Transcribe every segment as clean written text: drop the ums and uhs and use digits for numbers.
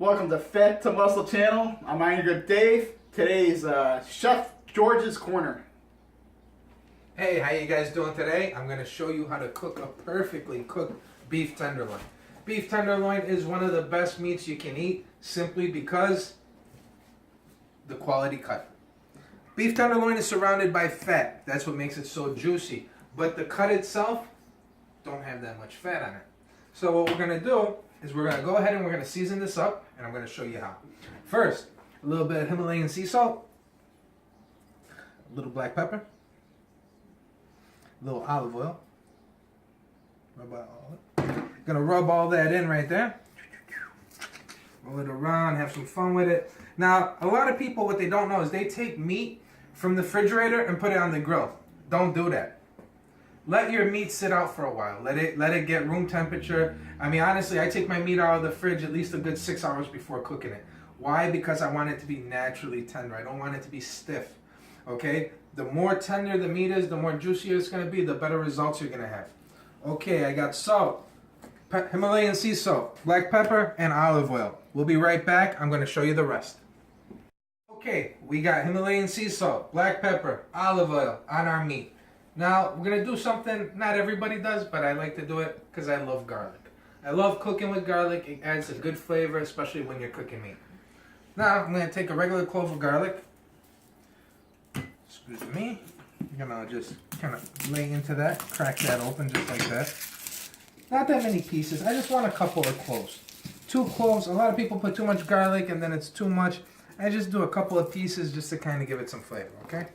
Welcome to Fed to Muscle channel. I'm Iron Grip Dave. Today's Chef George's Corner. Hey, how you guys doing today? I'm going to show you how to cook a perfectly cooked beef tenderloin. Beef tenderloin is one of the best meats you can eat simply because the quality cut. Beef tenderloin is surrounded by fat. That's what makes it so juicy. But the cut itself don't have that much fat on it. So what we're going to do is we're going to go ahead and we're going to season this up, and I'm going to show you how. First, a little bit of Himalayan sea salt, a little black pepper, a little olive oil. Gonna rub all that in right there. Roll it around, have some fun with it. Now, a lot of people, what they don't know is they take meat from the refrigerator and put it on the grill. Don't do that. Let your meat sit out for a while. Let it get room temperature. I mean, honestly, I take my meat out of the fridge at least a good 6 hours before cooking it. Why? Because I want it to be naturally tender. I don't want it to be stiff. Okay? The more tender the meat is, the more juicier it's going to be, the better results you're going to have. Okay, I got salt, Himalayan sea salt, black pepper, and olive oil. We'll be right back. I'm going to show you the rest. Okay, we got Himalayan sea salt, black pepper, olive oil on our meat. Now, we're going to do something not everybody does, but I like to do it because I love garlic. I love cooking with garlic. It adds a good flavor, especially when you're cooking meat. Now, I'm going to take a regular clove of garlic. Excuse me. I'm going to just kind of lay into that, crack that open just like that. Not that many pieces. I just want a couple of cloves. 2 cloves. A lot of people put too much garlic and then it's too much. I just do a couple of pieces just to kind of give it some flavor, okay?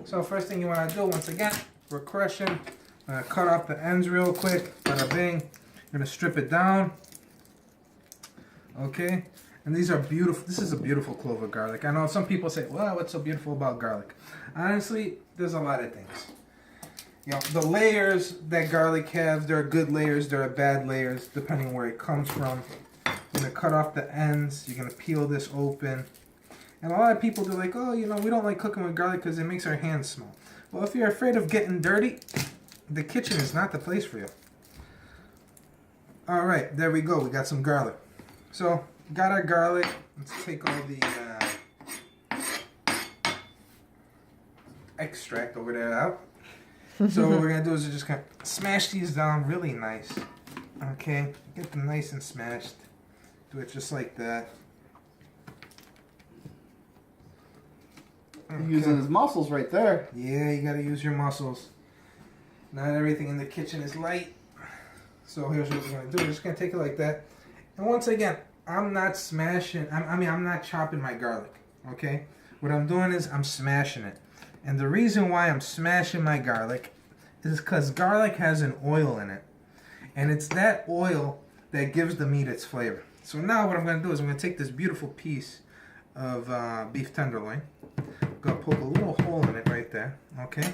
So first thing you want to do, once again, we're crushing. I'm going to cut off the ends real quick. Bada bing. I'm going to strip it down. Okay? And these are beautiful. This is a beautiful clove of garlic. I know some people say, well, what's so beautiful about garlic? Honestly, there's a lot of things. You know, the layers that garlic has, there are good layers, there are bad layers, depending where it comes from. You're going to cut off the ends. You're going to peel this open. And a lot of people, they're like, oh, you know, we don't like cooking with garlic because it makes our hands smell. Well, if you're afraid of getting dirty, the kitchen is not the place for you. All right, there we go. We got some garlic. So, got our garlic. Let's take all the extract over there out. So what we're going to do is just kind of smash these down really nice. Okay, get them nice and smashed. Do it just like that. Okay. Using his muscles right there. Yeah, you got to use your muscles. Not everything in the kitchen is light. So here's what we're going to do. We're just going to take it like that. And once again, I'm not smashing, I'm not chopping my garlic, okay? What I'm doing is I'm smashing it. And the reason why I'm smashing my garlic is because garlic has an oil in it. And it's that oil that gives the meat its flavor. So now what I'm going to do is I'm going to take this beautiful piece of beef tenderloin. I'm going to poke a little hole in it right there, okay?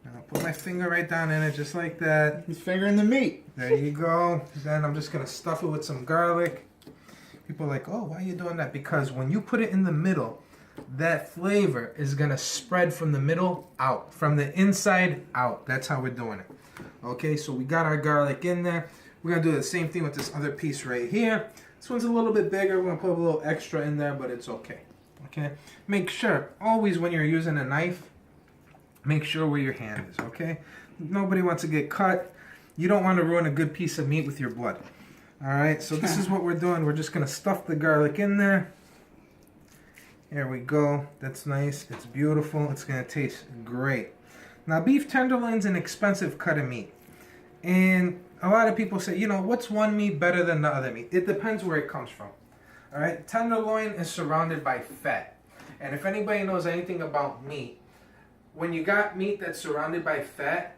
And I'll put my finger right down in it just like that. He's fingering the meat. There you go. Then I'm just going to stuff it with some garlic. People are like, oh, why are you doing that? Because when you put it in the middle, that flavor is going to spread from the middle out, from the inside out. That's how we're doing it. Okay, so we got our garlic in there. We're going to do the same thing with this other piece right here. This one's a little bit bigger. We're going to put a little extra in there, but it's okay. Okay, make sure, always when you're using a knife, make sure where your hand is, okay? Nobody wants to get cut. You don't want to ruin a good piece of meat with your blood. All right, so this is what we're doing. We're just going to stuff the garlic in there. There we go. That's nice. It's beautiful. It's going to taste great. Now, beef tenderloin's an expensive cut of meat. And a lot of people say, you know, what's one meat better than the other meat? It depends where it comes from. All right, tenderloin is surrounded by fat. And if anybody knows anything about meat, when you got meat that's surrounded by fat,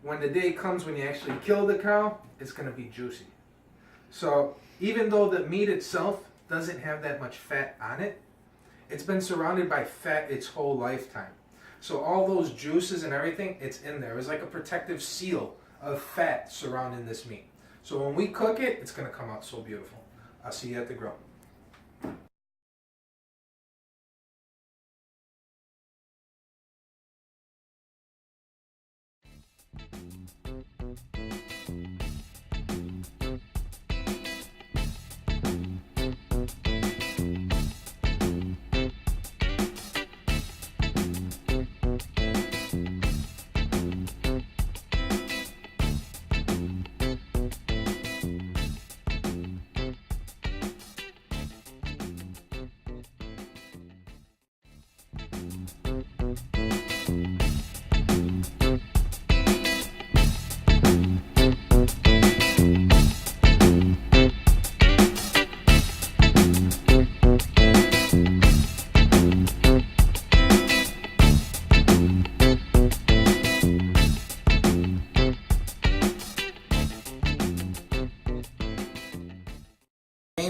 when the day comes when you actually kill the cow, it's going to be juicy. So even though the meat itself doesn't have that much fat on it, it's been surrounded by fat its whole lifetime. So all those juices and everything, it's in there. It's like a protective seal of fat surrounding this meat. So when we cook it, it's going to come out so beautiful. I'll see you at the grill.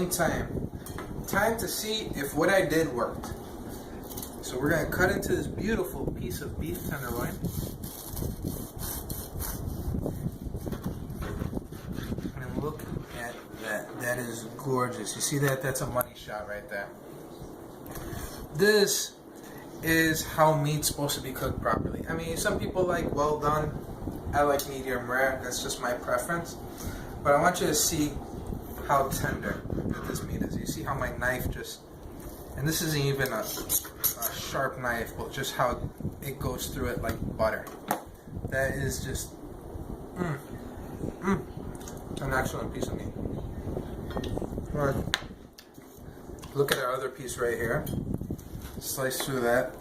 meantime, time to see if what I did worked. So we're gonna cut into this beautiful piece of beef tenderloin. And look at that. That is gorgeous. You see that? That's a money shot right there. This is how meat's supposed to be cooked properly. I mean, some people like well done. I like medium rare. That's just my preference. But I want you to see how tender that this meat is. You see how my knife just, and this isn't even a sharp knife, but just how it goes through it like butter. That is just an excellent piece of meat. All right. Look at our other piece right here. Slice through that.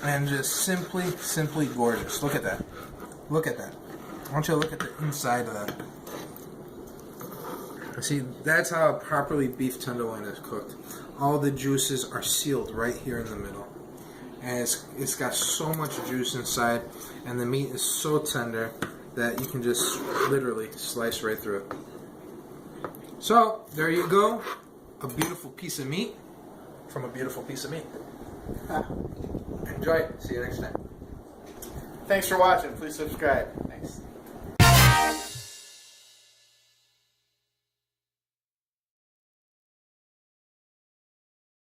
And just simply gorgeous. Look at that. Look at that. I want you to look at the inside of that. See, that's how a properly beef tenderloin is cooked. All the juices are sealed right here in the middle. And it's got so much juice inside, and the meat is so tender that you can just literally slice right through it. So, there you go. A beautiful piece of meat from a beautiful piece of meat. Enjoy it. See you next time. Thanks for watching. Please subscribe. Thanks.